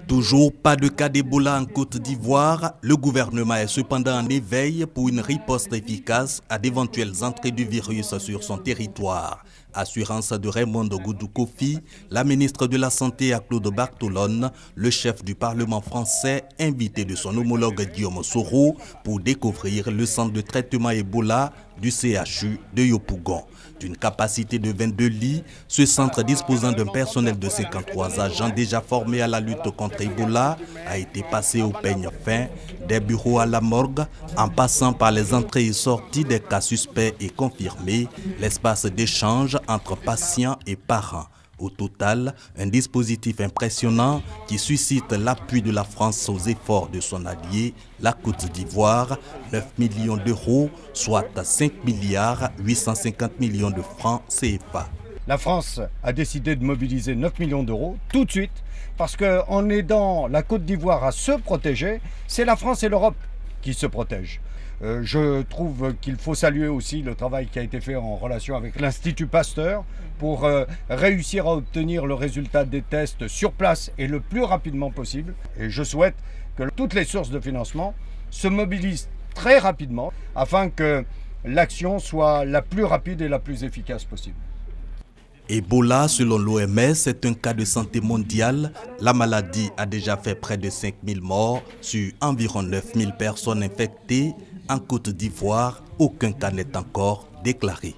Toujours pas de cas d'Ebola en Côte d'Ivoire, le gouvernement est cependant en éveil pour une riposte efficace à d'éventuelles entrées du virus sur son territoire. Assurance de Raymond Goudou Kofi, la ministre de la Santé à Claude Bartolone, le chef du Parlement français, invité de son homologue Guillaume Soro pour découvrir le centre de traitement Ebola du CHU de Yopougon. D'une capacité de 22 lits, ce centre disposant d'un personnel de 53 agents déjà formés à la lutte contre Ebola a été passé au peigne fin, des bureaux à la morgue, en passant par les entrées et sorties des cas suspects et confirmés, l'espace d'échange entre patients et parents. Au total, un dispositif impressionnant qui suscite l'appui de la France aux efforts de son allié, la Côte d'Ivoire, 9 millions d'euros, soit 5 milliards 850 millions de francs CFA. La France a décidé de mobiliser 9 millions d'euros tout de suite parce qu'en aidant la Côte d'Ivoire à se protéger, c'est la France et l'Europe qui se protègent. Je trouve qu'il faut saluer aussi le travail qui a été fait en relation avec l'Institut Pasteur pour réussir à obtenir le résultat des tests sur place et le plus rapidement possible. Et je souhaite que toutes les sources de financement se mobilisent très rapidement afin que l'action soit la plus rapide et la plus efficace possible. Ebola, selon l'OMS, est un cas de santé mondial. La maladie a déjà fait près de 5000 morts sur environ 9000 personnes infectées. En Côte d'Ivoire, aucun cas n'est encore déclaré.